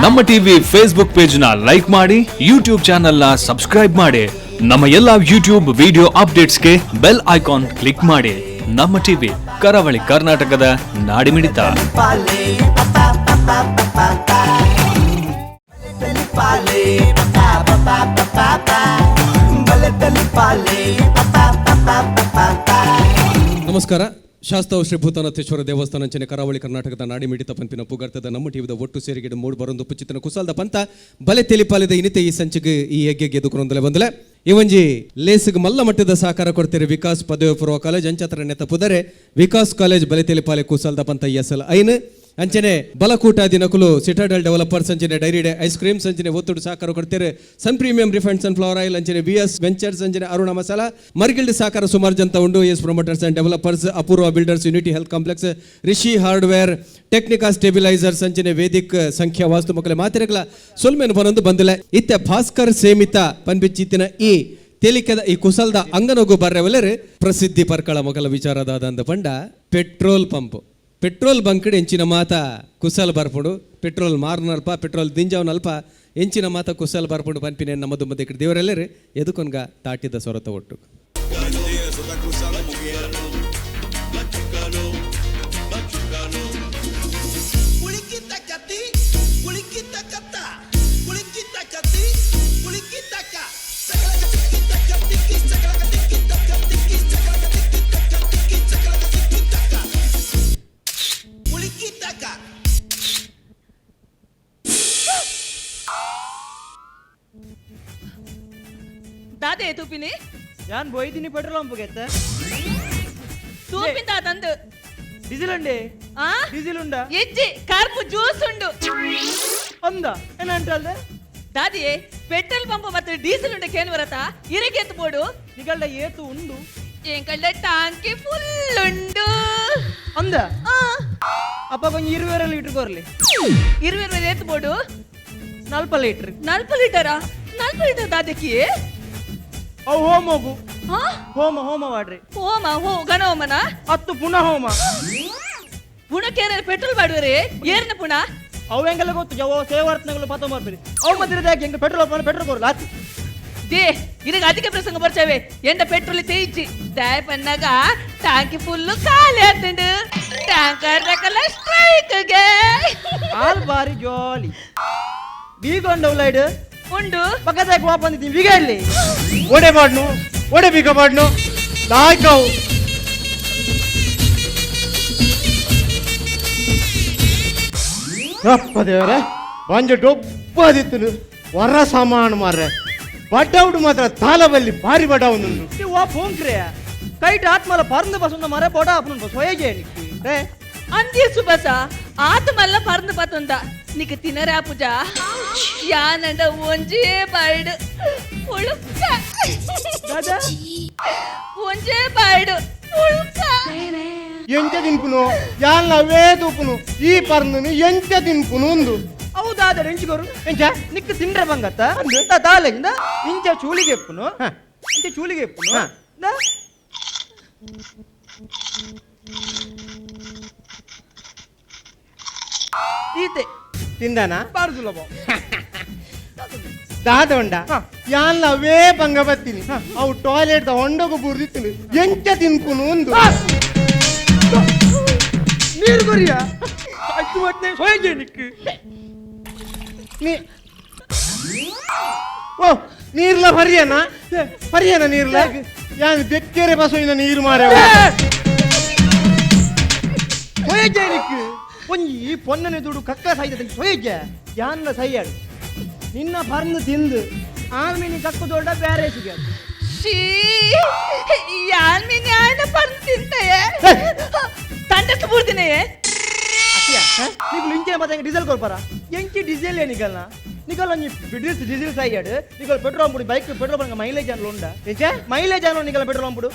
ನಮ್ಮ TV Facebook page ನ like ಮಾಡಿ, ಯೂಟ್ಯೂಬ್ ಚಾನೆಲ್ ನ ಸಬ್ಸ್ಕ್ರೈಬ್ ಮಾಡಿ. ನಮ್ಮ ಎಲ್ಲಾ ಯೂಟ್ಯೂಬ್ ವಿಡಿಯೋ ಅಪ್ಡೇಟ್ಸ್ಗೆ ಬೆಲ್ ಐಕಾನ್ ಕ್ಲಿಕ್ ಮಾಡಿ. ನಮ್ಮ ಟಿವಿ ಕರಾವಳಿ ಕರ್ನಾಟಕದ ನಾಡಿಮಿಡಿತ. ನಮಸ್ಕಾರ. ಶಾಸ್ತಾವ್ ಶ್ರೀ ಭೂತಾನಾಥೇಶ್ವರ ದೇವಸ್ಥಾನ ಕರಾವಳಿ ಕರ್ನಾಟಕದ ನಾಡಿ ಮಿಡಿತ ಪಂಪಿನ ಪುಗರ್ತದ ನಮ್ಮ ಟಿವಿದ ಒಟ್ಟು ಸೇರಿಗಿಡ ಮೂಡು ಬರೊಂದು ಪುಚ್ಚಿತನ ಕುಸಾಲ್ದ ಪಂತ ಬಲೆ ತೆಲಿಪಾಲಿದ ಇನಿತೆ ಈ ಸಂಚಿಗೆ ಈ ಯಜ್ಞ ಗೆದುಕೊಂಡಲೆ ಬಂದಲೆ ಇವಂಜಿ ಲೇಸಿಗೆ ಮಲ್ಲ ಮಟ್ಟದ ಸಹಕಾರ ಕೊಡ್ತೀರಿ ವಿಕಾಸ್ ಪದವಿ ಪೂರ್ವ ಕಾಲೇಜ್ ಅಂಚತ್ರ ನೆತ್ತ ಪುದರೆ ವಿಕಾಸ್ ಕಾಲೇಜ್ ಬಲೆ ತೆಲಿಪಾಲೆ ಕುಸಾಲ್ದ ಪಂತ ಎಸ್ಎಲ್ ಐನ್ ಅಂಚನೆ ಬಲಕೂಟ ನಕುಲು ಸಿಟಾಡಲ್ ಡೆವಲಪರ್ಸ್ ಅಂಚನೆ ಡೈರಿ ಡೇ ಐಸ್ ಕ್ರೀಮ್ಸ್ ಅಂಚನೆ ಒತ್ತುಡು ಸಹಕಾರ ಕೊಡ್ತಾರೆ. Sun premium refined sunflower oil ಅಂಚನೆ ವಿಎಸ್ ವೆಂಚರ್ಸ್ ಅಂಚನೆ ಅರುಣ ಮಸಾಲ ಮರ್ಗಿಲ್ಡ್ ಸಹಕಾರ ಸುಮಾರು ಜಂತ ಉಂಡು. S promoters and developers, Apoorva builders, unity health complex, Rishi hardware, technica stabilisers ಅಂಚನೆ ವೇದಿಕ್ ಸಂಖ್ಯಾ ವಾಸ್ತು ಮಕ್ಕಳ ಮಾತಿರಗಳ ಸೊಲ್ಮೇನು ಬನೊಂದು ಬಂದಿಲ್ಲ. ಇತ್ತೆ ಭಾಸ್ಕರ್ ಸೇಮಿತ ಪನ್ಬಿಚ್ಚಿತ್ತಿನ ಈ ತೆಲಿಕೆದ ಈ ಕುಸಲ್ದ ಅಂಗನಗು ಬರ್ರೆವಲ್ಲರು ಪ್ರಸಿದ್ಧಿ ಪರ್ಕಳ ಮೊಗಲ ವಿಚಾರದಾದ ಪಂಡ ಪೆಟ್ರೋಲ್ ಬಂಕ್ ಎಂಚಿನ ಮಾತ ಕುಸಲ್ ಬರ್ಪುಡು, ಪೆಟ್ರೋಲ್ ಮಾರ್ನಲ್ಪ, ಪೆಟ್ರೋಲ್ ದಿಂಜವನಲ್ಪ ಎಂಚಿನ ಮಾತ ಕುಸಲ್ ಬರ್ಪುಡು ಪನ್ಪಿನ ನಮ್ಮದು ಮಧ್ಯೆ ಕಡೆ ದೇವರೆಲ್ಲರೂ ಎದುಕೊನ್ಗ ತಾಟಿದ ಸೊರತ ಒಟ್ಟು ದಾದೆ ತೂಪಿನಿ ಯಾನ್ ಬೊಯ್ದಿನಿ ಪೆಟ್ರೋಲ್ ಪಂಪ್ ಗೆತ್ತ ತೂಪಿಂದ ತಂದು ಡೀಸೆಲ್ ಅಂಡೆ ಆ ಡೀಸೆಲ್ ಉಂಡ ಎಜ್ಜಿ ಕಾರ್ಪು ಜ್ಯೂಸ್ ಉಂಡು ಅಂದ ಏನಂಟಲ್ದೆ ದಾದಿ ಪೆಟ್ರೋಲ್ ಪಂಪ್ ಮತ್ತು ಡೀಸೆಲ್ ಉಂಡ ಕೇನ್ ಬರತಾ ಇರಕ್ಕೆ ಎತ್ತು ಬೋಡು ನಿಗಲ್ಡ ಏತು ಉಂಡು ಎಂಕಲ್ಡ ಟಾಂಕಿ ಫುಲ್ ಉಂಡು ಅಂದ ಅಪ್ಪ ಕೊಂಚ 20 ಲೀಟರ್ ಕೊರ್ಲಿ 20 ಏತು ಬೋಡು 40 ಲೀಟರ್ 40 ಲೀಟರಾ 40 ಲೀಟರ್ ದಾದಕಿ ಅವು ಹೋಮೋಗು ಹೋಮ ಮಾಡ್ರಿ ಹೋಮ ಗಣ ಹೋಮನ 10 ಪುನಃ ಹೋಮ ಪುಣಕೇರ ಪೆಟ್ರೋಲ್ ಮಾಡುವರೆ ಏರ್ನ ಪುಣ ಅವು ಹೆಂಗೆಲ್ಲ ಗೊತ್ತು ಜವೋ ಸೇವಾರ್ಥನಗಳು ಪತ ಮಾಡ್ಬೇಡಿ ಅವು ಮಧ್ಯದ ಹೆಂಗೆ ಪೆಟ್ರೋಲ್ ಕೊರಲ್ಲ ಆತಿ ದೇ ಇದಕ್ಕೆ ಅಧಿಕ ಪ್ರಸಂಗ ಬರ್ಚವೆ ಎಂಡ ಪೆಟ್ರೋಲ್ ತೇಯಿಚ್ಚಿ ದಾಯ ಪನ್ನಗ ಟಾಂಕಿ ಫುಲ್ ಖಾಲಿ ಆತುಂಡು ಟ್ಯಾಂಕರ್ ರಕಲ ಸ್ಟ್ರೈಕ್ಗೆ ಆಲ್ ಬಾರಿ ಜಾಲಿ ಬೀಗೊಂಡವ್ಲೈಡ್ ಉಂಡು ಪಕ್ಕದಾಗ ವಾ ಬಂದಿದ್ದೀನಿ ಬೀಗ ಇಲ್ಲಿ ಓಡೆ ಬೀಗ ಮಾಡ್ನು ಲಾಯ್ಕವು ಅಪ್ಪ ದೇವರೇ ಬಂಜ ಡೊಬ್ಬದಿತ್ತು ವರ ಸಾಮಾನು ಮಾರ್ರೆ ಬಡ್ಡೌಡು ಮಾತ್ರ ತಾಲಬಲ್ಲಿ ಭಾರಿ ಬಡ ಒಂದು ವಾ ಫೋಂಕ್ರೆ ಕೈಟ್ ಆತ್ಮಲ ಪರಂದು ಬಸಂದ ಮರೆ ಬೋಡ ಅಪ್ಪನ ಬಸ್ ಹೋಯಗೆ ನಿಕ್ಕೆ ಅಂದಿ ಸುಬಸ ಆತ್ಮಲ್ಲ ಪರಂದು ಬತ್ತುಂದ ನಿಕ್ಕೆ ತಿನರಾ ಪೂಜಾ ಯಾನಂಡ ಒಂಜೇ ಬರ್ಡ್ ಉಳುಕ ದಾದಾ ಒಂಜೇ ಬರ್ಡ್ ಉಳುಕ ಎಂಚ ತಿನ್ಪುನು ಯಾನ್ ಅವೇ ತೂಪುನು ಈ ಪರ್ನು ಎಂಚ ತಿನ್ಪುನು ಒಂದು ಹೌದಾದ ಎಂಚಿಗೋರು ಎಂಚ ನಿಕ್ಕ ತಿಂಡ್ರೆ ಬಂಗತ್ತ ತಾಲೆಗಿಂದ ಇಂಚ ಚೂಲಿಗೆ ಎಪ್ಪುನು ಇಂಚ ಚೂಲಿಗೆ ಎಪ್ಪುನು ಈತೆ ತಿಂದಾನ ಬಾರು ಸುಲಭ ದಾದೊಂಡ ಯಾನ್ ಅವೇ ಬಂಗ ಬತ್ತೀನಿ ಅವು ಟಾಯ್ಲೆಟ್ ಹೊಂಡಗು ಬುರ್ದಿತ್ತು ಎಂಚ ತಿನ್ಪುನು ಒಂದು ನೀರು ಬರಿಯ ಅಷ್ಟು ಮಟ್ಟೆ ಸೊಯಗೆ ನಿಕ್ಕು ಓ ನೀರ್ಲ ಪರಿಯನ ನೀರ್ಲ ಯಾನ್ ಬೆಕ್ಕೇರೆ ಬಸವಿನ ನೀರು ಮಾರ ಸೊಯಗೆ ನಿಕ್ಕು ಒಂಜಿ ಪೊನ್ನನೆ ದುಡು ಕಕ್ಕ ಸಾಯ್ದ ಸೊಯಗೆ ಯಾನ್ಲ ಸೈಯಾಡು ನಿನ್ನ ಪರ್ನು ತಿಂದು ಆಲ್ಮೀನಿ ಕಕ್ಕು ದೊಡ್ಡ ಬ್ಯಾರೆ ಸಿಗ ಶೀ ಯಾನ್ ಮಿನ್ಯಾನ ಪರ್ನು ತಿಂತೆಯೇ ತಂಡಕ್ಕೆ ಬುಡ್ದಿನೆಯೇ ನಿಗಲು ಇಂಚೆ ಮತ್ತೆ ಡೀಸೆಲ್ ಕೊರ್ಪಾರ ಎಂಚಿ ಡೀಸೆಲ್ ನಿಗಲ್ನ ನಿಗಲ್ ಒಂಜಿ ಡೀಸೆಲ್ ಸೈಯಾಡು ನಿಗಲ್ ಪೆಟ್ರೋಲ್ ಪುಡಿ ಬೈಕ್ ಪೆಟ್ರೋಲ್ ಬಂಗ ಮೈಲೇಜ್ ಅನ್ಲ ಉಂಡ ಮೈಲೇಜ್ ಅನ್ನೋ ನಿಗಲ ಪೆಟ್ರೋಲ್ ಪುಡು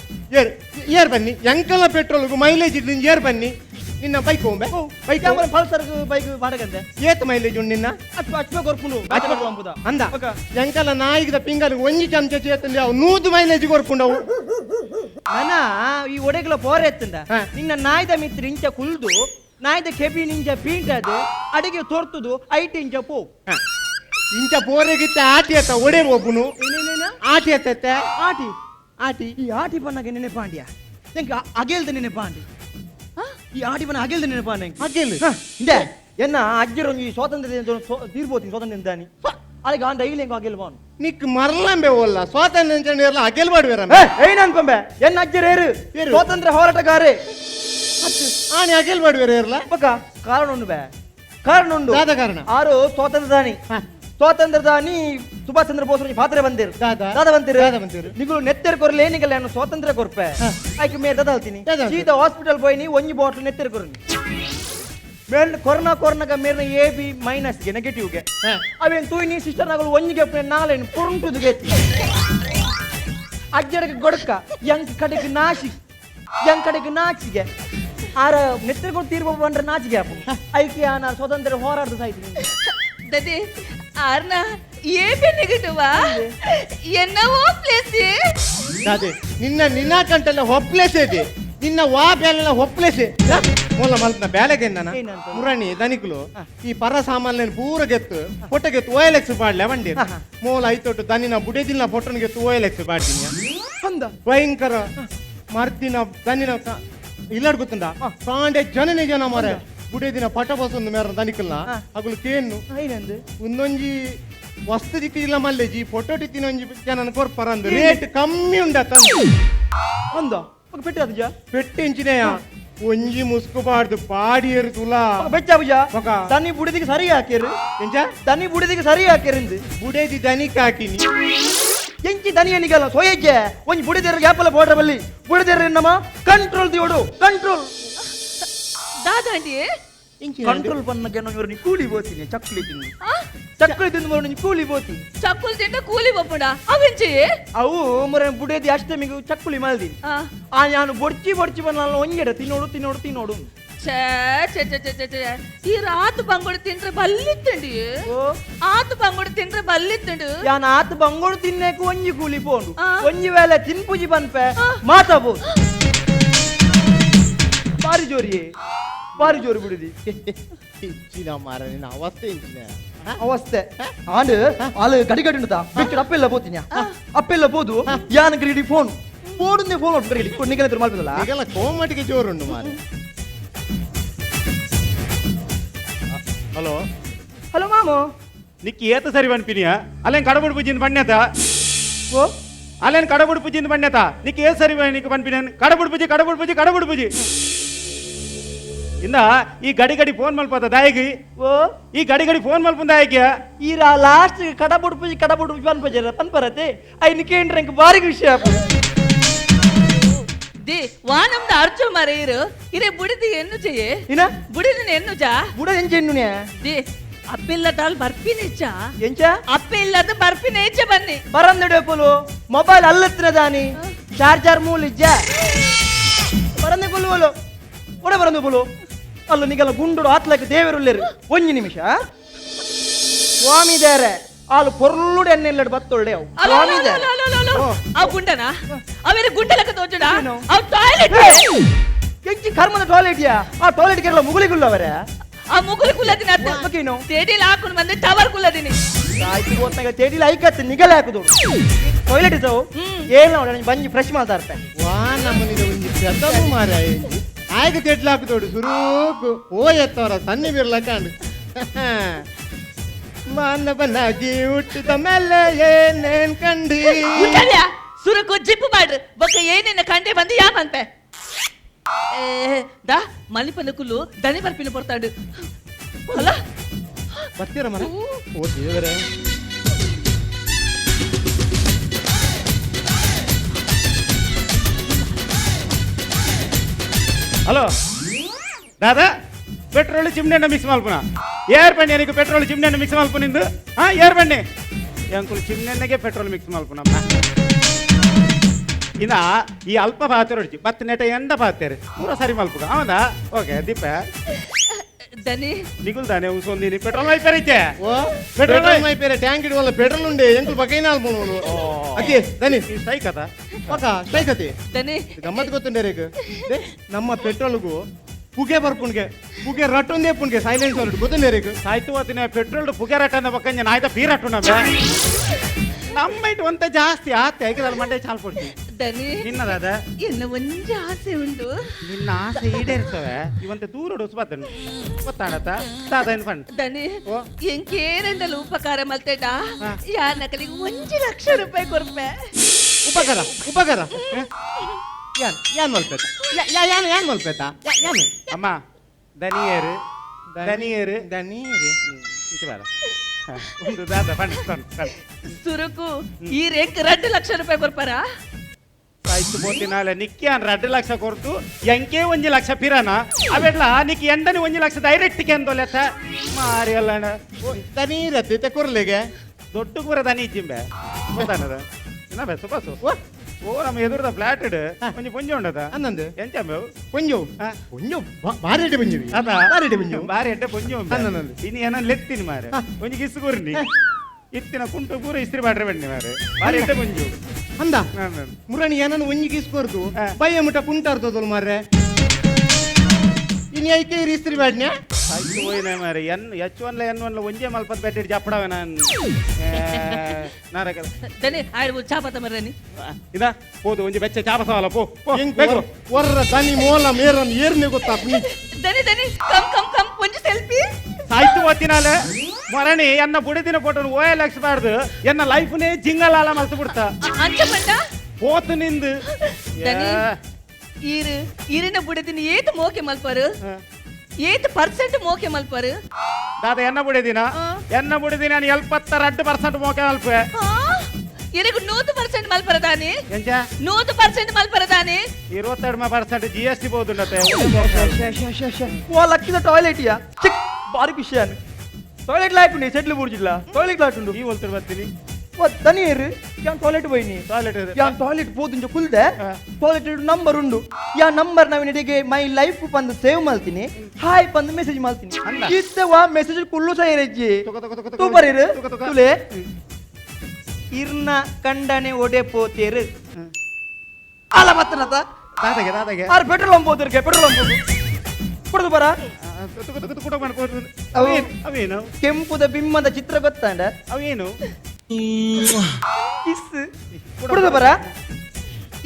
ಏರ್ ಬನ್ನಿ ಎಂಕಲ ಪೆಟ್ರೋಲ್ಗು ಮೈಲೇಜ್ ಇದ್ದು ಏರ್ ಬನ್ನಿ ನಿನ್ನ ಬೈಕ್ ಹೋಗ್ಬೆ ಬೈಕ್ ಪಲ್ಸರ್ ಬೈಕ್ ಮಾಡಕಂತೆ ಏತ್ ಮೈಲೇಜ್ ಉಂಡು ನಿನ್ನ ಅಚ್ಚ ಕೊರ್ಪುಂಡು ಪೆಟ್ರೋಲ್ ಅಂಬುದ ಅಂದ ಎಂಕಲ ನಾಯಿಗದ ಪಿಂಗಲ್ ಒಂಜಿ ಚಮಚ ಚೇತಂದೆ ಅವು 100 ಮೈಲೇಜ್ ಕೊರ್ಪುಂಡವು ನನ್ನ ಈ ಒಡೆಗ್ಲ ಪೋರೆ ಎತ್ತಂದ ನಿನ್ನ ನಾಯ್ದ ಮಿತ್ರ ಇಂಚ ಕುಲ್ದು ನಾಯ್ದ ಕೆಬಿ ನಿಂಜ ಪೀಂಟ್ ಅದು ಅಡಿಗೆ ತೋರ್ತದು 5 ಇಂಚ ಪೋ ಇಂಚ ಪೋರೆಗಿತ್ತ ಆಟಿ ಅತ್ತ ಒಡೆ ಒಬ್ಬನು ಏನೇನೇನ ಆಟಿ ಅತ್ತ ಆಟಿ ಆಟಿ ಈ ಆಟಿ ಪನ್ನಗೆ ನೆನೆ ಪಾಂಡ್ಯ ನಂಗೆ ಅಗೆಲ್ದ ನೆನೆ ಪಾಂಡಿ ಈ ಆಟಿ ಪನ್ನ ಅಗೆಲ್ದ ನೆನೆ ಪಾಂಡ ಅಗೆಲ್ ಇಂದೆ ಎನ್ನ ಅಜ್ಜರೊಂದು ಈ ಸ್ವಾತಂತ್ರ್ಯ ತೀರ್ಬೋತೀನಿ ಸ್ವಾತಂತ್ರ್ಯ ದಾನಿ ಅದಕ್ಕೆ ಆಂಡ ಐಲಿ ಹೆಂಗ ಅಗೆಲ್ವಾನು ನಿಕ್ ಮರಲಂಬೆ ಓಲ್ಲ ಸ್ವಾತಂತ್ರ್ಯ ಎಲ್ಲ ಅಗೆಲ್ ಮಾಡುವೇರ ಏನ್ ಅನ್ಕೊಂಬೆ ಎನ್ನ ಅಜ್ಜರೇರು ಸ್ವಾತಂತ್ರ್ಯ ಹೋರಾಟಗಾರೆ ಆನೆ ಅಗೆಲ್ ಮಾಡುವೇರ ಇರಲ್ಲ ಪಕ್ಕ ಕಾರಣ ಉಂಡು ಬೇ ಕಾರಣ ಉಂಡು ದಾದ ಕಾರಣ ಆರು ಸ್ವಾತಂತ್ರ್ಯದಾನಿ ಸ್ವಾತಂತ್ರ್ಯದಾನಿ ಸುಭಾಷ್ ಚಂದ್ರ ಬೋಸ್ ಪಾತ್ರೆ ಬಂದಿರು ದಾದ ದಾದ ಬಂದಿರು ದಾದ ಬಂದಿರು ನಿಗಳು ನೆತ್ತೆರ್ ಕೊರ್ಲೆ ಏನಿಗಲ್ಲ ನಾನು ಸ್ವಾತಂತ್ರ್ಯ ಕೊರ್ಪೆ ಆಯ್ಕೆ ಮೇರ್ ದಾದ ಹೇಳ್ತೀನಿ ಸೀದಾ ಹಾಸ್ಪಿಟಲ್ போய் ನೀ ಒಂಜಿ ಬಾಟ್ಲ್ ನೆತ್ತೆರ್ ಕೊರ್ನಿ ಮೇಲ್ ಕೊರೋನಾಗ ಮೇರ್ನ AB ಮೈನಸ್ಗೆ ನೆಗೆಟಿವ್ಗೆ ಅವೇನ್ ತೂಯಿ ನೀ ಸಿಸ್ಟರ್ ನಾಗಳು ಒಂಜಿಗೆ ನಾಳೆ ಪುರುಂಟುದುಗೆ ಅಜ್ಜರಿಗೆ ಗೊಡಕ ಯಂಗ್ ಕಡೆಗೆ ನಾಚಿಗೆ ಆರ ನೆತ್ತರ್ಕೊಂಡು ತೀರ್ಬ ಬಂದ್ರೆ ನಾಚಿಗೆ ಅಪ್ಪ ಐಕೆ ನಾ ಸ್ವಾತಂತ್ರ್ಯ ಹೋರಾಡ್ದು ಸಾಯ್ತೀನಿ ದದಿ ಆರ್ನ ಏಬಿ ನೆಗೆಟಿವಾ ಎನ್ನವೋ ಪ್ಲೇಸ್ ಅದೇ ನಿನ್ನ ಕಂಟೆಲ್ಲ ಹೊಪ್ಲೇಸೇ ಇದೆ ನಿನ್ನ ವಾ ಬೇಲೆಲ್ಲ ಹೊಪ್ಲೇಸೆ ಮೂಲ ಮಲ್ಪನ ಬೇಲೆಗೆ ನಾನು ಏನಂತ? ಮುರಣಿ ದನಿಕುಲು ಈ ಪರ ಸಾಮಾನ್ಯ ಪೂರ ಗೆತ್ತು ಪೊಟ್ಟ ಗೆತ್ತು OLX ಬಾಡ್ಲೆ ಬಂಡಿ ಮೂಲ ಐತೊಟ್ಟು ದನಿನ ಬುಡೇದಿನ ಪೊಟ್ಟನ ಗೆತ್ತು OLX ಬಾಡ್ತೀನಿ ಅಂದ ಭಯಂಕರ ಮರ್ತಿನ ದನಿನ ಇಲ್ಲಾಡ್ ಗೊತ್ತುಂಡ ಕಾಂಡೆ ಜನನೇ ಜನ ಮಾರ ಬುಡೇದಿನ ಪಟ ಬಸೊಂದು ಮೇರ ದನಿಕಲ್ನ ಅಗುಲು ಕೇನು ಏನಂದು ಒಂದೊಂಜಿ ವಸ್ತು ದಿಕ್ಕು ಇಲ್ಲ ಮಲ್ಲೆಜಿ ಫೋಟೋ ಟಿತ್ತಿನೊಂಜಿ ಜನ ಕೊರ್ಪರ ಅಂದು ರೇಟ್ ಕಮ್ಮಿ ಉಂಡ ತಂದು ಅಂದ ಪೆಟ್ಟು ಅದು ಪೆಟ್ಟಿಂಚಿನೆಯ ಒಂಜಿ ಮುಸ್ಕುಬಾರ್ದು ಪಾಡಿಯರು ತುಲಾ ಬೆಚ್ಚ ಬುಜ ಪಕ. ದನಿ ಬುಡಿದಿಗೆ ಸರಿ ಹಾಕಿರು ಎಂಚ ದನಿ ಬುಡಿದಿಗೆ ಸರಿ ಹಾಕಿರಿಂದು ಬುಡೇದಿ ದನಿಕ್ ಹಾಕಿನಿ ಎಂಚಿ ದನಿ ಏನಿಗಲ್ಲ ಸೋಯಜ್ಜೆ ಒಂಜಿ ಬುಡಿದೇರ ಗ್ಯಾಪಲ್ಲ ಬೋಡ್ರ ಬಲ್ಲಿ ಬುಡಿದೇರ ನಮ್ಮ ಕಂಟ್ರೋಲ್ ದಿಯೋಡು ಕಂಟ್ರೋಲ್ ದಾದಾಂಡಿ ಕಂಟ್ರೋಲ್ ಪನ್ನಗೆ ಇವರು ನೀ ಕೂಲಿ ಬೋತೀನಿ ಚಕ್ಲಿ ತಿಂದು ಚಕ್ಲಿ ತಿಂದು ಬರೋ ನೀ ಕೂಲಿ ಬೋತಿ ಚಕ್ಕುಲ್ ತಿಂಡ ಕೂಲಿ ಬಪ್ಪುಡ ಅವೆಂಚಿ ಅವು ಮರ ಬುಡೇದಿ ಅಷ್ಟಮಿಗೆ ಚಕ್ಕುಲಿ ಮಲ್ದಿನಿ ಆ ನಾನು ಬೊಡ್ಚಿ ಬಂದ ಒಂಜೆಡ ತಿನ್ನೋಡು ಛೇ ಛೇ ಛೇ ಛೇ ಛೇ ಛೇ ಈ ರಾತು ಬಂಗುಡು ತಿಂದ್ರೆ ಬಲ್ಲಿತ್ತಂಡಿ ಓ ಆತು ಬಂಗುಡು ತಿಂದ್ರೆ ಬಲ್ಲಿತ್ತಂಡು ಯಾನ್ ಆತ ಬಂಗೋಡು ತಿನ್ನಕ್ಕೆ ಒಂಜಿ ಕೂಲಿ ಪೋಂಡು ಆ. ಒಂಜಿ ವೇಳೆ ತಿನ್ಪುಜಿ ಬನ್ಪೆ ಮಾತಾಬೋದು ಬಾರಿ ಜೋರಿ ಬಿಡಿದಿ ಇಂಚಿನ ಮಾರ ನಿನ್ನ ಅವಸ್ಥೆ ಇಂಚಿನ ಅವಸ್ಥೆ ಆಂಡ್ ಆಳು ಗಡಿ ಉಂಟಾ ಬಿಟ್ಟು ಅಪ್ಪೆಲ್ಲ ಬೋತಿನ ಅಪ್ಪೆಲ್ಲ ಬೋದು ಯಾನ ಗ್ರೀಡಿ ಫೋನ್ ಬೋಡುಂದೆ ಫೋನ್ ಮಾಡ್ಬಿಟ್ಟು ನಿಗಲ ಎದುರು ಮಾಡ್ಬಿಡಲ್ಲ ಈಗೆಲ್ಲ ಕೋಮಟಿಗೆ ಜೋರುಂಡು ಮಾರ ಹಲೋ ಹಲೋ ಮಾಮು ನಿಕ್ಕಿ ಏತ ಸರಿ ಬನ್ಪಿನಿಯ ಅಲ್ಲೇನ್ ಕಡಬುಡು ಪೂಜಿಂದ ಬಣ್ಣತ ಓ ಅಲ್ಲೇನ್ ಕಡಬುಡು ಪೂಜಿಂದ ಬಣ್ಣತ ನಿಕ್ಕಿ ಏತ್ ಸರಿ ನಿಕ್ಕೆ ಬನ್ಪಿನ ಕಡಬುಡು ಪೂಜಿ ಇಂದ ಈ ಗಡಿ ಫೋನ್ ಮಲ್ಪದ ದಾಯಿಗಿ ಓ ಈ ಗಡಿ ಫೋನ್ ಮಲ್ಪದ ದಾಯಿಗೆ ಈರ ಲಾಸ್ಟ್ ಕಡಬುಡುಪುಜಿ ಪನ್ಪಜರ ಪನ್ಪರತೆ ಐನ್ ಕೇಂದ್ರ ಇಂಕ ಬಾರಿ ವಿಷಯ ದಿ ವಾನಮ್ದ ಅರ್ಜು ಮರೆಯಿರು ಇರೆ ಬುಡಿದಿ ಎನ್ನು ಚೆಯ್ಯೆ ಇನ ಬುಡಿದಿನ ಎನ್ನು ಜಾ ಬುಡ ಎಂಚ ಎನ್ನುನೆ ದಿ ಅಪ್ಪಿಲ್ಲದಾಲ್ ಬರ್ಪಿನೇಚ ಎಂಚ ಅಪ್ಪಿಲ್ಲದ ಬರ್ಪಿನೇಚ ಬನ್ನಿ ಬರಂದೆಪುಲು ಮೊಬೈಲ್ ಅಲ್ಲತ್ತಿನ ದಾನಿ ಚಾರ್ಜರ್ ಮೂಲಿಜ್ಜ ಬರಂದೆ ಪುಲ್ಲು ಒಡೆ ಬರಂದೆ ಪುಲು ಅಲ್ಲ ನಿಗಲ ಗುಂಡು ಆತ್ಲಕ್ಕೆ ದೇವರುಲ್ಲೇರು ಒಂಜಿ ನಿಮಿಷ ಸ್ವಾಮಿ ದೇರೆ ಆಳು ಪೊರ್ಲುಡು ಎಣ್ಣೆಲ್ಲಡು ಬತ್ತೊಳ್ಳೆ ಅವು ಸ್ವಾಮಿ ದೇರೆ ಅವ್ ಗುಂಡನ ಅವೇರೆ ಗುಂಡ ಲೆಕ್ಕ ತೋಜುಡ ಏನು? ಅವ್ ಟಾಯ್ಲೆಟ್ ಎಂಚಿ ಕರ್ಮದ ಟಾಯ್ಲೆಟ್ ಯಾ ಆ ಟಾಯ್ಲೆಟ್ ಕೆಲ ಮುಗುಳಿಗುಲ್ಲ ಅವರೇ ಆ ಮುಗುಲು ಕುಲ್ಲದಿನ ಅತ್ತ ಮಕ್ಕೇನು ತೇಡಿಲ್ ಹಾಕೊಂಡು ಬಂದೆ ಟವರ್ ಕುಲ್ಲದಿನಿ ಆಯ್ತು ಹೋತ್ನಾಗ ತೇಡಿಲ ಐಕತ್ತು ನಿಗಲ ಹಾಕುದು ಟಾಯ್ಲೆಟ್ ಇದ್ದವು ಏನ್ ನೋಡಿ ಬಂಜಿ ಫ್ರೆಶ್ ಮಾತಾಡ್ತೆ ವಾ ನಮ್ಮನಿದ ಒಂಜಿ ಪೆದ್ದವು ಮಾರ ಎಂಜಿ ಆಯ್ಕೆ ತೆಡ್ಲಾಕ್ತೋಡು ಸುರೂಕು ಓ ಎತ್ತವರ ಸನ್ನಿ ಬಿರ್ಲ ಕಾಂಡು ಮಾನವನಾಗಿ ಹುಟ್ಟಿದ ಮೇಲೆ ಏನೇನ್ ಕಂಡಿ ಉಂಟಲ್ಯ ಸುರಕು ಜಿಪ್ಪು ಮಾಡ್ರಿ ಬೊಕ್ಕ ಏನೇನ ಕಂಡೆ ಬಂದು ಯಾ ಬಂಪೆ ದಾ ಮಲಿಪನ ಕುಲ್ಲು ದನಿ ಬರ್ಪಿನ ಬರ್ತಾಡು ಅಲ್ಲ ಬರ್ತೀರ ಮರ ಓ ದೇವರೇ ಹಲೋ ದಾದಾ ಪೆಟ್ರೋಲ್ ಚಿಮ್ನೆನ್ನ ಮಿಕ್ಸ್ ಮಲ್ಪುನ ಏರ್ ಬಣ್ಣಿ ನಿಕ್ಕೆ ಪೆಟ್ರೋಲ್ ಚಿಮ್ನೆನ್ನ ಮಿಕ್ಸ್ ಮಲ್ಪುನಿಂದು ಹಾ ಏರ್ ಬಣ್ಣಿ ಅಂಕುಲ್ ಚಿಮ್ನೆನ್ನಗೆ ಪೆಟ್ರೋಲ್ ಮಿಕ್ಸ್ ಮಲ್ಪುನಮ್ಮ ಇನ್ನ ಈ ಅಲ್ಪ ಪಾತ್ರೆ ಬತ್ತು ನೆಟ ಎಂಡ ಪಾತ್ರೆ ಪೂರ ಸರಿ ಮಲ್ಪುಗ ಹೌದಾ ಓಕೆ ದೀಪ ದನಿ ನಿಗುಲ್ದಾನೆ ಉಸೊಂದಿನಿ ಪೆಟ್ರೋಲ್ ವೈಪರ್ ಐತೆ ಓ ಪೆಟ್ರೋಲ್ ಮೈ ಪೇರೆ ಟ್ಯಾಂಕ್ ಇಡುವಲ್ಲ ಪೆಟ್ರೋಲ್ ಉಂಡೆ ಎಂಕಲ್ ಬಕೈನಾಲ್ ಬೋನು ಅಕ್ಕಿ ದನಿ ಸ್ಟ್ರೈಕ್ ಅದ ಪಕ್ಕ ಸ್ಟ್ರೈಕ್ ಅತಿ ದನಿ ಗಮ್ಮತ್ ಗೊತ್ತುಂಡೆ ರೇಕ್ ನಮ್ಮ ಪೆಟ್ರೋಲ್ಗೂ ಪುಗೆ ಬರ್ಪುಣ್ಗೆ ಪುಗೆ ರಟ್ಟೊಂದೇ ಪುಣ್ಗೆ ಸೈಲೆನ್ಸ್ ಹೊರಟು ಗೊತ್ತಲೇರಿಗೆ ಸಾಯ್ತು ಹೋತಿನ ಪೆಟ್ರೋಲ್ ಪುಗೇರಟ ಅಂದ ಬಕ್ಕಂಜ ನಾಯ್ತ ಪೀರಟ್ಟು ನಮ್ಗೆ ನಮ್ಮ ಇಟ್ಟು ಒಂತ ಜಾಸ್ತಿ ಆತೆ ಹೇಗಿದಲ್ಲ ಮಂಡೆ ಚಾಲ್ ಕೊಡ್ತಿ ದನಿ ನಿನ್ನದಾದ ಎನ್ನ ಒಂಜಿ ಆಸೆ ಉಂಡು. ನಿನ್ನ ಆಸೆ ಈಡೇರ್ತವೆ ಇವಂತೆ ದೂರ ಉಸ್ಬತ್ತನು ಗೊತ್ತಾಡತ್ತ ದಾದ ಫಂಡ್ ದನಿ ಓ. ಎಂಕೇನೆಂದಲು ಉಪಕಾರ ಮಲ್ತೆಡ ಯಾರ ನಕಲಿಗೆ 1,00,000 ರೂಪಾಯಿ ಕೊರ್ಪೆ. ಉಪಕಾರ ಉಪಕಾರ ಯಾನ್ ಮಲ್ಪೇತ ಯಾನ್ ಮಲ್ಪೇತ ಯಾನು ಅಮ್ಮ ದನಿಯರು ದನಿಯರು ದನೀರಿ ಇದು ಬೇಡ ಒಂದು ದಾದ ಫಂಡ್ ಫಂಡ್ ಫಂಡ್ ಸುರುಕು ಈ ರೇಂಕ್ 2,00,000 ರೂಪಾಯಿ ಕೊರ್ಪಾರ. ಆಯ್ತು ಬೋತಿನಾಲೆ ನಿಕ್ಕಿ ಅನ್ 2,00,000 ಕೊರ್ತು ಎಂಕೆ 1,00,000 ಪಿರಾನ ಅವೆಲ್ಲ ನಿಕ್ಕಿ ಎಂಡನಿ 1,00,000 ಡೈರೆಕ್ಟ್ ಟಿಕೆ ಅಂದೋಲೆತ್ತ ಮಾರಿ ಅಲ್ಲಣ್ಣ ದನೀರತ್ತೆ ಕೊರ್ಲೆಗೆ ದೊಡ್ಡ ಕೂರ ದನಿ ಇಜ್ಜಿಂಬೆ ಗೊತ್ತಾನದ ಇನ್ನ ಬೆಸ ಬಸ್ಸು ಓ ನಮ್ಮ ಎದುರದ ಫ್ಲಾಟ್ ಇಡು ಒಂಜಿ ಪುಂಜ ಉಂಡದ ಅನ್ನಂದು ಎಂಚಂಬೆ ಕೊಂಜು ಕೊಂಜು ಬಾರಿ ಎಡ್ಡೆ ಬಂಜು ಅದ ಬಾರಿ ಎಡ್ಡೆ ಬಂಜು ಬಾರಿ ಎಡ್ಡೆ ಪುಂಜ ಅನ್ನಂದು ಇನ್ನು ಏನನ್ನ ಲೆತ್ತೀನಿ ಮಾರೆ ಒಂಜಿ ಕಿಸ್ಸು ಕೂರ್ನಿ ಇತ್ತಿನ ಕುಂಟು ಪೂರ ಇಸ್ತ್ರಿ ಬಾಡ್ರೆ ಬನ್ನಿ ಮಾರೆ ಬಾರಿ ಎಡ್ಡೆ ಪುಂಜು ಅಂದ ಮುರಣಿ ಏನನ್ನು ಒಂಜಿಗೆ ಇಸ್ಕೊರ್ದು ಬಯ್ಯ ಮುಟ್ಟ ಕುಂಟಾರ್ತದಲ್ ಮಾರ್ರೆ ಇನ್ನು ಐಕೆ ಇಸ್ತ್ರಿ ಬ್ಯಾಡ್ನ್ಯಾ ಆಯ್ತು ಹೋಯ್ನೆ ಮಾರೆ ಎಚ್1 ಎನ್1 ಒಂಜೆ ಮಲ್ಪತ್ ಬೆಟ್ಟಿಡ್ ಜಪ್ಪಡವೆ ನಾನು ನಾರಕ ದನಿ ಆಯ್ಡು ಚಾಪತ ಮರ್ರನಿ. ಇದ ಹೋದು ಒಂಜಿ ಬೆಚ್ಚ ಚಾಪಸವಲ್ಲ ಪೋ ಪೋ ಹೆಂಗ್ ಬೇಕು ವರ್ರ ದನಿ ಮೋಲ ಮೇರನ್ ಏರ್ನೆ ಗೊತ್ತಾ ದನಿ ದನಿ ಕಮ್ ಕಮ್ ಕಮ್ ಒಂಜಿ ಸೆಲ್ಫಿ. ಸಾಯ್ತು ಓದ್ತಿನಾಲೆ ಮರಣಿ ಎನ್ನ ಬುಡಿದಿನ ಫೋಟೋ OLX ಬಾರ್ದು ಎನ್ನ ಲೈಫ್ನೇ ಜಿಂಗಲಾಲ ಮಲ್ತು ಬಿಡ್ತಾ ಅಂಚ ಪಂಡ ಹೋತು ನಿಂದು ದನಿ ಈರಿನ ಬುಡದಿನ ಏತ್ ಮೋಕೆ ಮಲ್ಪರು ಏತ್ ಪರ್ಸೆಂಟ್ ಮೋಕೆ ಮಲ್ಪರು. ದಾದ ಎನ್ನ ಬುಡಿದಿನ ಎನ್ನ ಬುಡಿದಿನ 72% ಮೋಕೆ ಮಲ್ಪೆ ಇರಿಗು 100% ಮಲ್ಪರ ದಾನಿ ಎಂಚ 100% ಮಲ್ಪರ ದಾನಿ 22% GST ಬೋದುಂಡತೆ ఓ లక్కిద టాయిలెట్ యా చిక్ బారి విషయాన్ని టాయిలెట్ లాకుండి చెట్లు పూడ్చిట్లా టాయిలెట్ లాకుండు ಈ ಹೋಲ್ತಿರ್ ಬರ್ತೀನಿ ఓ దనీర్ యాన్ టాయిలెట్ పోయిని ಟಾಯ್ಲೆಟ್ యాన్ ಟಾಯ್ಲೆಟ್ పోతుంಜ ಕುಲ್ದೆ ಟಾಯ್ಲೆಟ್ ನಂಬರ್ ಉಂಡು ಯಾ ನಂಬರ್ ನವನಿಗೆ ಮೈ ಲೈಫ್ ಬಂದು ಸೇವ್ ಮಾಡ್ತೀನಿ ಹಾಯ್ ಬಂದು ಮೆಸೇಜ್ ಮಾಡ್ತೀನಿ ಅಂದ. ಇತ್ತವ ಮೆಸೇಜ್ ಕುಲ್ಲು ಸೈರಜ್ಜಿ ತುಕ ತುಕ ತುಕ ತುಕ. ತೂಪರ್ ಇರು ತುಕ ತುಕ. ತುಲೆ ಇರ್ನ ಕಂಡನೆ ಒಡೆ ಪೋತೇರು ಅಲ ಬತ್ತನತ ದಾದಗೆ ಆರ್ ಪೆಟ್ರೋಲ್ ಪಂಪ್ ಹೋತಿರ್ಕೆ ಪೆಟ್ರೋಲ್ ಪಂಪ್ ಕುಡ್ದು ಬರ ತುಕ ತುಕ ತುಕ ತುಕ ಮಾಡ್ಬೋದು ಅವು ಅವೇನು ಕೆಂಪುದ ಬಿಮ್ಮದ ಚಿತ್ರ ಗೊತ್ತಾಂಡ ಅವೇನು ಕಿಸ್ ಕುಡ್ದು ಬರ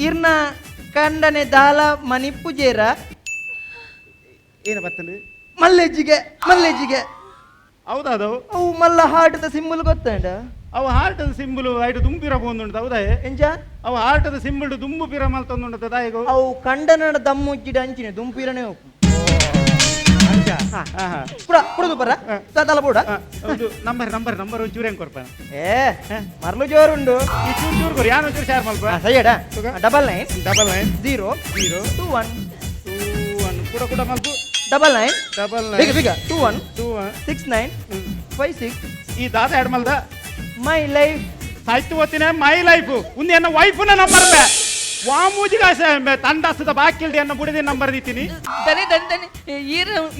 ಇರ್ನ ಕಂಡನೆ ದಾಲ ಮನಿ ಪೂಜೇರ ಏನು ಬರ್ತದೆ ಮಲ್ಲೆಜ್ಜಿಗೆ ಮಲ್ಲೆಜ್ಜಿಗೆ ಹೌದಾ ಅದು ಅವು ಮಲ್ಲ ಹಾಟದ ಸಿಂಬಲ್ ಗೊತ್ತಾಂಡ ಅವು ಹಾರ್ಟದ ಸಿಂಬಲ್ ಐಟು ದುಂಬಿರ ಬಂದುಂಟು ಹೌದಾ ಎಂಚ ಅವು ಹಾರ್ಟದ ಸಿಂಬಲ್ ದುಂಬು ಪಿರ ಮಲ್ತೊಂದುಂಟು ದಾಯಿಗು ಅವು ಕಂಡನಡ ದಮ್ಮು ಇಚ್ಚಿಡ ಅಂಚಿನ ದುಂಪಿರನೆ ಹೋಗು ಕುಡ್ದು ಬರ ತಲ ಬೋಡ ಹೌದು ನಂಬರ್ ಒಂಚೂರು ಹೆಂಗ್ ಕೊಡ್ಪ ಏ ಮರ್ಲು ಜೋರುಂಡು ಈ ಚೂರು ಚೂರು ಕೊರಿ ಯಾರು ಒಂಚೂರು ಶೇರ್ ಮಲ್ಪ ಸೈಯಡ 99 0 0 2 1 ಕೂಡ ಕೂಡ ಮಲ್ಪು 99 ಬಿಗ ಬಿಗ 21 2 69 56 ಈ ದಾದ ಎರಡು ಮಲ್ದ ಮೈ ಲೈಫ್ ಸಾಯ್ತು ಓದ್ತೀನಿ ಮೈ ಲೈಫ್ ಉಂದಿ ಎನ್ನ ವೈಫ್ನ ನಂಬರ್ ವಾಮೂಜಿಗ ತಂಡಾಸದ ಬಾಕಿಲ್ದೆ ಎನ್ನ ಬುಡಿದ ನಂಬರ್ ದೀತೀನಿ ದನಿ ದನಿ ದನಿ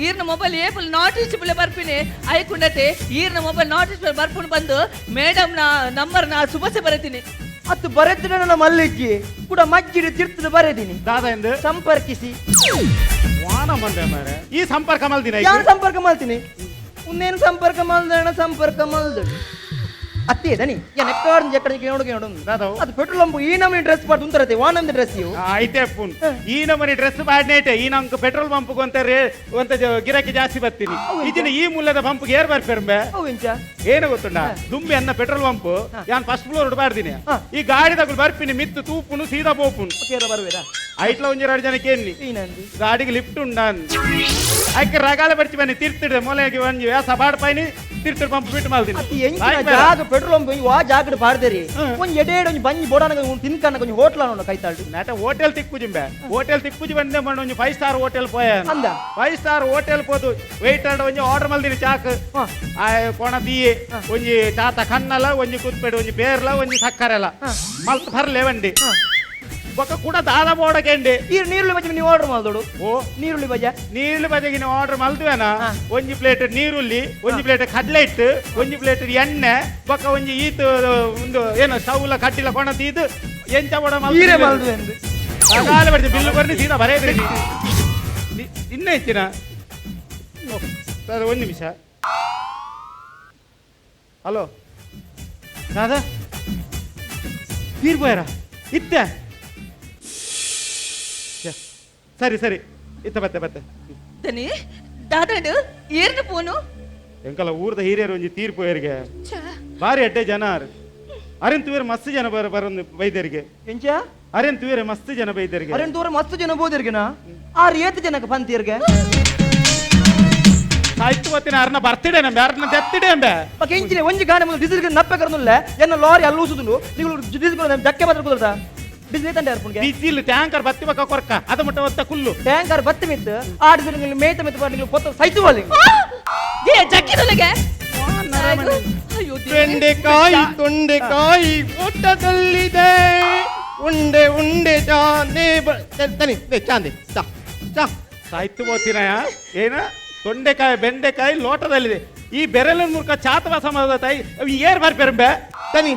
ಈರ್ನ ಮೊಬೈಲ್ ಏಪಲ್ ನಾಟ್ ರೀಚಬಲ್ ಬರ್ಪಿನಿ ಐಕುಂಡತೆ ಈರ್ನ ಮೊಬೈಲ್ ನಾಟ್ ರೀಚಬಲ್ ಬರ್ಪುನ್ ಬಂದು ಮೇಡಮ್ ನ ನಂಬರ್ ನಾ ಸುಬಸೆ ಬರೀತೀನಿ ಅತ್ತು ಬರೆದಿನ ನನ್ನ ಮಲ್ಲಿಗೆ ಕೂಡ ಮಜ್ಜಿಡ ತಿರ್ತದ ಬರೆದೀನಿ ದಾದ ಎಂದು ಸಂಪರ್ಕಿಸಿ ವಾನ ಬಂದೆ ಮಾರೆ ಈ ಸಂಪರ್ಕ ಮಲ್ದಿನ ಯಾರು ಸಂಪರ್ಕ ಮಾಡ್ತೀನಿ ಉನ್ನೇನು ಸಂಪರ್ಕ ಮಲ್ದಣ ಸಂಪರ್ಕ ಮಲ್ದಣ ಅತ್ತಿ ದನಿ ಎಕ್ಕಡ ಎಕ್ಕಡ ನೋಡು ದಾದವು ಅದು ಪೆಟ್ರೋಲ್ ಪಂಪ್ ಈ ನಮ್ಮಿ ಡ್ರೆಸ್ ಪಾಟ್ ಉಂತರತೆ ವಾನಂದ ಡ್ರೆಸ್ ಇವು ಐತೆ ಪುನ್ ಈ ನಮ್ಮನಿ ಡ್ರೆಸ್ ಬಾಡ್ನೇಟೆ ಈ ನಂಗೆ ಪೆಟ್ರೋಲ್ ಪಂಪ್ ಅಂತ ಗಿರಾಕಿ ಜಾಸ್ತಿ ಬರ್ತೀನಿ ಇದನ್ನ ಈ ಮೂಲದ ಪಂಪ್ ಏರ್ ಬರ್ಪೆರ್ಬೆ ಅವು ಇಂಚ ಏನು ಗೊತ್ತುಂಡ ದುಂಬಿ ಅನ್ನ ಪೆಟ್ರೋಲ್ ಪಂಪ್ ಯಾನ್ ಫಸ್ಟ್ ಫ್ಲೋರ್ ಉಡ್ಬಾರ್ದಿನಿ ಈ ಗಾಡಿ ತಗೊಳ್ ಬರ್ಪಿನಿ ಮಿತ್ತು ತೂಪುನು ಸೀದಾ ಪೋಪುನು ಕೇರ ಬರುವೇರಾ ಐಟ್ಲ ಒಂಜಿ 2 ಜನಕ್ಕೆ ಎನ್ನಿ ಏನಂದಿ ಗಾಡಿಗೆ ಲಿಫ್ಟ್ ಉಂಡಾನ್ ಆಯ್ಕೆ ರಗಾಲ ಬರ್ಚಿ ಬನ್ನಿ ತಿರ್ತಿಡ್ದೆ ಮೊಲೆಗೆ ಒಂಜಿ ವ್ಯಾಸ ಬಾಡ್ಪಾಯಿನಿ ತಿರ್ತಿಡ್ ಪಂಪ್ ಬಿಟ್ಟು ಅತಿ ಮಾಲ್ದಿನಿ ಎಂಚಿನ ಜಾಗ ಪೆಟ್ರೋಲ್ ಪಂಪ್ ವಾ ಜಾಗಡ್ ಬಾರ್ದೇರಿ ಒಂಜಿ ಎಡೇಡ್ ಒಂಜಿ ಬಂಜಿ ಬೋಡಾನ ತಿನ್ಕನ್ನ ಕೊಂಚ ಹೋಟ್ಲ ನೋಡ ಕೈತಾಳ್ಡು ನಾಟ ಹೋಟೆಲ್ ತಿಕ್ಕುಜಿಂಬೆ ಹೋಟೆಲ್ ತಿಕ್ಕುಜಿ ಬಂದೆ ಮಾಡಿ ಒಂಜಿ 5 ಸ್ಟಾರ್ ಹೋಟೆಲ್ ಪೋಯ ಅಂದ 5 ಸ್ಟಾರ್ ಹೋಟೆಲ್ ಪೋದು ವೆಯ್ಟರ್ ಒಂಜಿ ಆರ್ಡರ್ ಮಲ್ದಿನಿ ಚಾಕ್ ಆ ಕೋಣ ದಿಯೆ ಒಂಜಿ ಚಾತ ಕನ್ನಲ ಒಂಜಿ ಕುತ್ಪೆಡು ಒಂಜಿ ಬೇರ್ಲ ಒಂಜಿ ಸಕ್ಕರೆಲ ಮಲ್ತ್ ಬರ್ಲೆ ವಂಡಿ ಬೊಕ್ಕ ಕೂಡ ದಾದ ಬೋಡಕೆಂಡಿ ಈ ನೀರುಳ್ಳಿ ಬಜ್ಜಿ ನೀವು ಆರ್ಡರ್ ಮಾಡ್ದೋಡು ಓ ನೀರುಳ್ಳಿ ಬಜ್ಜ ನೀರುಳ್ಳಿ ಬಜೆಗೆ ನೀವು ಆರ್ಡರ್ ಮಲ್ದುವೇನ ಒಂಜಿ ಪ್ಲೇಟ್ ನೀರುಳ್ಳಿ ಒಂಜಿ ಪ್ಲೇಟ್ ಕಡ್ಲೆ ಇಟ್ಟು ಒಂಜಿ ಪ್ಲೇಟ್ ಎಣ್ಣೆ ಬೊಕ್ಕ ಒಂಜಿ ಈತು ಒಂದು ಏನು ಸ್ಟವ್ಲ ಕಟ್ಟಿಲ ಕೊಣ ತೀದು ಎಂಚ ಬೋಡ ಈರೆ ಮಲ್ದು ಎಂದು ಕಾಲ ಬರ್ತಿ ಬಿಲ್ಲು ಬರ್ನಿ ಸೀದಾ ಬರೇದ್ರಿ ಇನ್ನ ಹೆಚ್ಚಿನ ಸರ್ ಒಂದು ನಿಮಿಷ. ಹಲೋ ದಾದಾ ತೀರ್ಪೋಯರ ಇತ್ತೆ ಸರಿ ಸರಿ ಇತ್ತ ಬತ್ತೆ ದನಿ ದಾದಾಂಡು ಏರ್ನ ಪೋನು ಎಂಕಲ್ಲ ಊರ್ದ ಹಿರಿಯರು ಒಂಜಿ ತೀರ್ಪೋಯರಿಗೆ ಬಾರಿ ಅಡ್ಡೆ ಜನ ಅರೆನ್ ತೂವೇರೆ ಮಸ್ತ್ ಜನ ಬರೊಂದು ವೈದ್ಯರಿಗೆ ಎಂಚ ಅರೆನ್ ತೂವೇರೆ ಮಸ್ತ್ ಜನ ವೈದ್ಯರಿಗೆ ಅರೆನ್ ದೂರ ಮಸ್ತ್ ಜನ ಬೋದಿರ್ಗೆನ ಆರ್ ಏತ್ ಜನಕ್ಕೆ ಪಂತಿರ್ಗೆ ಸಾಯ್ತು ಗೊತ್ತಿನ ಅರ್ನ ಬರ್ತಿಡೆ ನಂಬೆ ಅರ್ನ ತೆತ್ತಿಡೆ ಅಂಬೆ ಕೆಂಚಿನ ಒಂಜಿ ಗಾಡಿ ಮುಂದೆ ಡಿಸಿಲ್ ನಪ್ಪೆ ಕರ್ನುಲ್ಲ ಎನ್ನ ಲಾರಿ ಅಲ್ಲೂಸುದುಂಡು ನೀವು ಡಿಸಿಲ್ ಜಕ್ಕೆ ಮಾತ್ರ ಕುದುರ್ದ ಡಿಸಿಲ್ ತಂದೆ ಅರ್ಪುನ್ಗೆ ಡೀಸೆಲ್ ಟ್ಯಾಂಕರ್ ಬತ್ತಿ ಬಕ್ಕ ಕೊರ್ಕ ಅದ ಮಟ್ಟ ಒತ್ತ ಕುಲ್ಲು ಟ್ಯಾಂಕರ್ ಬತ್ತಿ ಮಿತ್ತು ಆ ಡಿಸಿಲ್ ಮೇತ ಮಿತ್ತು ಮಾಡಿ ನೀವು ಪೊತ್ತ ಸೈತು ಬಾಲಿ ಏ ಜಕ್ಕಿನೊಳಗೆ ಅಯ್ಯೋ ಬೆಂಡೆಕಾಯಿ ತೊಂಡೆಕಾಯಿ ಊಟದಲ್ಲಿದೆ ಉಂಡೆ ಉಂಡೆ ಜಾನೆ ತನಿ ಚಾಂದೆ ಚಾ ಚಾ ಸಾಯ್ತು ಬೋತಿನಯ ಏನ ತೊಂಡೆಕಾಯಿ ಬೆಂಡೆಕಾಯಿ ಲೋಟದಲ್ಲಿದೆ ಈ ಬೆರಳಿನ ಮೂಲಕ ಚಾತವ ಸಮಾಜದ ತಾಯಿ ಏರ್ ಬರ್ಪೆರಂಬೆ ತನಿ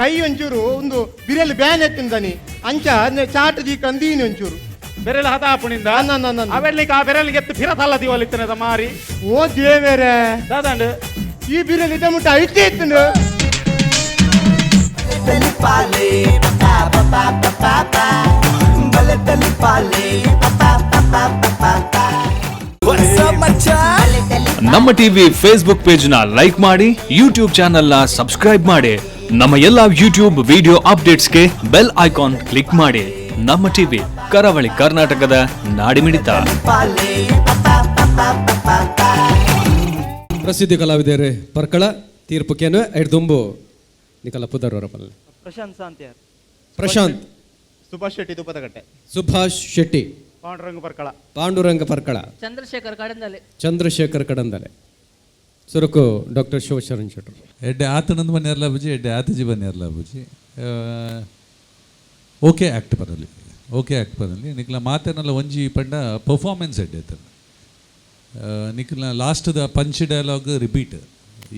ಕೈ ಒಂಚೂರು ಒಂದು ಬಿರಿಯಲ್ಲಿ ಬ್ಯಾನ್ ಎತ್ತಿಂದನಿ ಅಂಚ ಚಾಟದಿ ಕಂದೀನಿ ಒಂಚೂರು ಬೆರಳು ಹದ ಹಾಪುಣಿಂದ ನನ್ನ ಅವೆಲ್ಲಿಗೆ ಆ ಬೆರಳಿಗೆ ಎತ್ತು ಫಿರತಲ್ಲ ದಿವಲಿತ್ತನದ ಮಾರಿ ಓ ದೇವೇರೆ ದಾದಂಡು ಈ ಬಿರಿಯಲ್ಲಿ ಇದ್ದ ಮುಟ್ಟ ಐತೆ ಎತ್ತುಂಡು ನಮ್ಮ ಟಿವಿ ಫೇಸ್ಬುಕ್ ಪೇಜ್ ನ ಲೈಕ್ ಮಾಡಿ, ಯೂಟ್ಯೂಬ್ ಚಾನೆಲ್ ನ ಸಬ್ಸ್ಕ್ರೈಬ್ ಮಾಡಿ. ನಮ್ಮ ಎಲ್ಲಾ ಯೂಟ್ಯೂಬ್ ವಿಡಿಯೋ ಅಪ್ಡೇಟ್ಸ್ಗೆ ಬೆಲ್ ಐಕಾನ್ ಕ್ಲಿಕ್ ಮಾಡಿ. ನಮ್ಮ ಟಿವಿ ಕರಾವಳಿ ಕರ್ನಾಟಕದ ನಾಡಿಮಿಡಿತ. ಪ್ರಸಿದ್ಧ ಕಲಾವಿದರೆ ಪರ್ಕಳ ತೀರ್ಪುಕೇನು ಐಡ್ದುಂಬು ನಿಕಲ ಪುದರ್ವರ ಪಲ್ಲೆ ಪ್ರಶಾಂತ್ ಸಾಂತ್ಯಾರ್ ಪ್ರಶಾಂತ್ ಸುಭಾಷ್ ಶೆಟ್ಟಿ ತುಪ್ಪದಕಟ್ಟೆ ಸುಭಾಷ್ ಶೆಟ್ಟಿ ಪಾಂಡುರಂಗ ಪರ್ಕಳ ಪಾಂಡುರಂಗ ಪರ್ಕಳ ಚಂದ್ರಶೇಖರ್ ಕಡಂದಲೆ ಚಂದ್ರಶೇಖರ್ ಕಡಂದಲೆ ಸುರಕು ಡಾಕ್ಟರ್ ಶಿವಶರಣ್ ಶೆಟ್ರು ಎಡ್ಡೆ ಆತನಂದು ಬನ್ನಿರಲ್ಲ ಬುಜಿ ಎಡ್ಡೆ ಆತಜಿ ಬನ್ನಿರಲ್ಲ ಬುಜಿ ಓಕೆ ಆ್ಯಕ್ಟ್ ಬರಲಿ ಓಕೆ ಆ್ಯಕ್ಟ್ ಬರಲಿ ನಿಕ್ಲ ಮಾತೇನಲ್ಲ ಒಂಜಿ ಪಂಡ ಪರ್ಫಾರ್ಮೆನ್ಸ್ ಎಡ್ಡೆ ಆಯ್ತಲ್ಲ ನಿಕ್ಲ ಲಾಸ್ಟ್ದ ಪಂಚ್ ಡೈಲಾಗ್ ರಿಪೀಟ್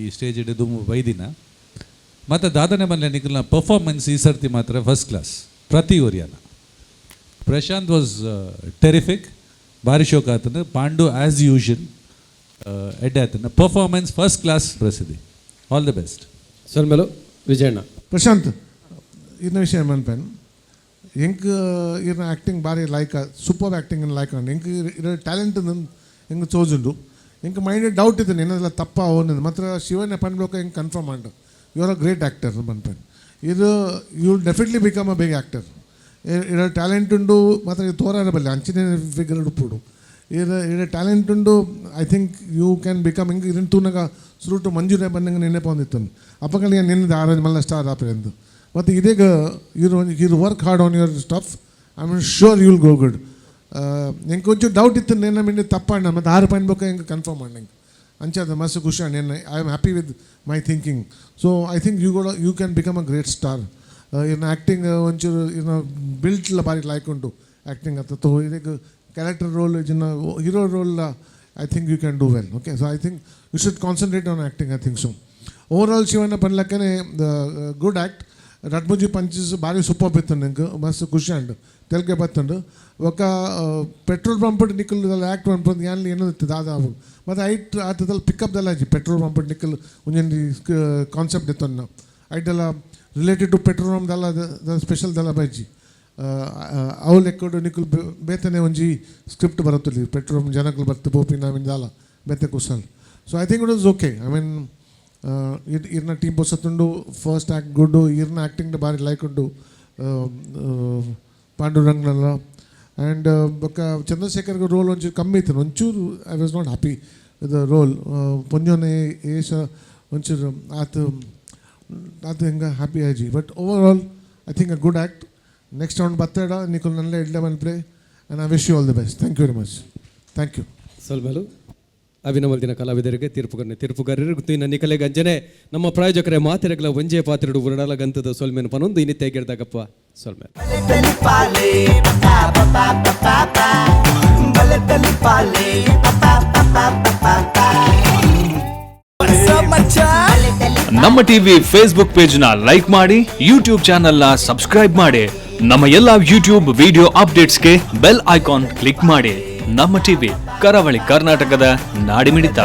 ಈ ಸ್ಟೇಜ್ ಇಡೋದು ಬೈದಿನ ಮತ್ತು ದಾದನೆ ಬಂದರೆ ನಿಕ್ಲ ಪರ್ಫಾರ್ಮೆನ್ಸ್ ಈ ಸರ್ತಿ ಮಾತ್ರ ಫಸ್ಟ್ ಕ್ಲಾಸ್ ಪ್ರತಿ ಓರಿಯಾನ ಪ್ರಶಾಂತ್ ವಾಸ್ ಟೆರಿಫಿಕ್ ಭಾರಿ ಶೋಕ ಆತನ ಪಾಂಡು ಆ್ಯಸ್ ಯೂಶಲ್ ಎಡ್ಡೆ ಆತನ ಪರ್ಫಾರ್ಮೆನ್ಸ್ ಫಸ್ಟ್ ಕ್ಲಾಸ್ ಪ್ರಸಿದ್ಧಿ all the best ಸೊಲ್ಮೇಲು Vijayanna Prashant ಇನ್ನ ವಿಷಯ ಮನ್ಪೇನು ಹೆಂಗೆ ಇರ ಆ್ಯಕ್ಟಿಂಗ್ ಭಾರಿ ಲೈಕ್ ಸೂಪರ್ ಆ್ಯಕ್ಟಿಂಗ್ ಲೈಕ್ ಹೆಂಗೆ ಇರೋ ಟ್ಯಾಲೆಂಟ್ ಹೆಂಗೆ ಚೋಜುಂಡು ಹೆಂಗೆ ಮೈಂಡ್ ಡೌಟ್ ಇದ್ದಾನೆ ಏನಾದ್ರೆಲ್ಲ ತಪ್ಪ ಅವನದು ಮಾತ್ರ ಶಿವನೇ ಪನ್ಬೇಕು ಹೆಂಗೆ ಕನ್ಫರ್ಮ್ ಮಾಡು you are a great actor ಮನ್ಪೇನು ಇದು you will definitely become a big actor ಇರೋ ಟ್ಯಾಲೆಂಟ್ ಉಂಡು ಮಾತ್ರ ಇದು ತೋರಬಲ್ಲೆ ಅಂಚಿನ ಫಿಗರ್ ಉಡುಪುಡು ಇರೋ ಟ್ಯಾಲೆಂಟ್ ಉಂಡು I think you can become ಹಿಂಗೆ ಇದನ್ನು ತೂನಾಗ ಸುರುಟು ಮಂಜೂರೇ ಬಂದಂಗೆ ನೆನಪು ಹೊಂದಿತ್ತು ಅಪ್ಪಗಳಿಗೆ ನಿನ್ನದು ಆರೋಜ್ ಮಲ್ಲ ಸ್ಟಾರ್ ಆಪರೆಂದು ಮತ್ತು ಇದೀಗ ಇರು work hard on your stuff I mean sure you will go good ಹೆಂಗೆ ಕೊಂಚೂರು ಡೌಟ್ ಇತ್ತು ನೆನ್ನ ಮಿಂಡಿ ತಪ್ಪಣ್ಣ ಮತ್ತು 6 ಪನ್ಬೇಕು ಹೆಂಗೆ ಕನ್ಫರ್ಮ್ ಮಾಡಿ ಹೆಂಗೆ ಅಂಚದ ಮಸ್ತ್ ಖುಷಿ ಅಣ್ಣ I am happy with my thinking so I think you can become a great star ಇನ್ನು ಆ್ಯಕ್ಟಿಂಗ್ ಒಂಚೂರು ಇನ್ನು ಬಿಲ್ಟ್ ಎಲ್ಲ ಭಾರಿ ಲೈಕ್ ಉಂಟು ಆ್ಯಕ್ಟಿಂಗ್ ಅಂತ ತೋ ಇದಕ್ಕೆ ಕ್ಯಾರೆಕ್ಟರ್ ರೋಲ್ ಇದನ್ನು hero role I think you can do well okay so I think you should concentrate on acting I think so overall Shivanna ಪನ್ಲಕ್ಕೇ ಗುಡ್ ಆ್ಯಕ್ಟ್ ರಟ್ಮುಜಿ ಪಂಚಸ್ ಭಾರಿ ಸೂಪರ್ ಬಿತ್ತು ನಂಗೆ ಮಸ್ತ್ ಖುಷಿ ಅಂಡು ತೆಲುಗೆ ಬತ್ತಂಡು ఒక పెట్రోల్ పంప్ నిక్కులు యాక్ట్ పంపదు యాన్లు ಏನೋ దాదాపు ಮತ್ತು ಐಟ್ ಆತದಲ್ಲಿ ಪಿಕಪ್ ದಲ್ಲ ಆಜಿ ಪೆಟ್ರೋಲ್ ಪಂಪ್ ನಿಕ್ಕಲು ಒಂಜೊಂದು ಕಾನ್ಸೆಪ್ಟ್ ಇತ್ತು ನಾವು ಐಟೆಲ್ಲ related to petrol pump ದಲ್ಲ special ದಲ್ಲ ಬಜ್ಜಿ ಅವಳು ಎಕ್ಕೋಡು ನಿಕ್ಕಲು ಬೇತನೆ ಒಂಜಿ ಸ್ಕ್ರಿಪ್ಟ್ ಬರುತ್ತಲ್ಲಿ ಪೆಟ್ರೋಲ್ ಪಂಪ್ ಜನಗಳು ಬರ್ತು ಬೋಪಿ ನಾವಿನ ದಾಲ ಬೇತೆ ಕುಸಲ್ so I think it was okay I mean ಇರ್ನ ಟೀಮ್ ಬೊಸತ್ತುಂಡು ಫಸ್ಟ್ ಆ್ಯಕ್ಟ್ ಗುಡ್ಡು ಇರ್ನ ಆ್ಯಕ್ಟಿಂಗ್ ಭಾರಿ ಲೈಕ್ ಉಂಡು ಪಾಂಡುರಂಗನಲ್ಲ ಆ್ಯಂಡ್ ಬೊಕ್ಕ ಚಂದ್ರಶೇಖರ್ಗೆ ರೋಲ್ ಒಂಚೂರು ಕಮ್ಮಿ ಇತ್ತು ಒಂಚೂರು I was not happy with role ಪೊಂಜೋನೆ ಏಷ ಒಂಚೂರು ಆತ ಹೆಂಗೆ ಹ್ಯಾಪಿ ಆಜಿ but overall I think a good act next round ಬತ್ತೇಡ ನಿಖಲ್ ನಲ್ಲೇ ಇಡ್ಲೆ ಬಂದು play and I wish you all the best thank you very much thank you ಸೊಲ್ಮೇಲು ಅಭಿನವಲ್ದಿನ ಕಲಾವಿದರಿಗೆ ತೀರ್ಪುಗಾರರಿಗೆ ಗೊತ್ತು ಇನ್ನು ನಿಕಲೆ ಗಂಜನೆ ನಮ್ಮ ಪ್ರಾಯೋಜಕರೇ ಮಾತಿರಗಲ ಒಂಜೇ ಪಾತ್ರೆಡು ಉರಡಲ ಗಂತದ ಸೊಲ್ಮೇನು ಪನೊಂದು ಇನ್ನಿತ್ತೆ ಗೆಡ್ದಾಗಪ್ಪ ಸೊಲ್ಮೇನು ನಮ್ಮ ಟಿವಿ ಫೇಸ್ಬುಕ್ ಪೇಜ್ ನ ಲೈಕ್ ಮಾಡಿ, ಯೂಟ್ಯೂಬ್ ಚಾನೆಲ್ ನ ಸಬ್ಸ್ಕ್ರೈಬ್ ಮಾಡಿ. ನಮ್ಮ ಎಲ್ಲಾ ಯೂಟ್ಯೂಬ್ ವಿಡಿಯೋ ಅಪ್ಡೇಟ್ಸ್ಗೆ ಬೆಲ್ ಐಕಾನ್ ಕ್ಲಿಕ್ ಮಾಡಿ. ನಮ್ಮ ಟಿವಿ ಕರಾವಳಿ ಕರ್ನಾಟಕದ ನಾಡಿಮಿಡಿತ.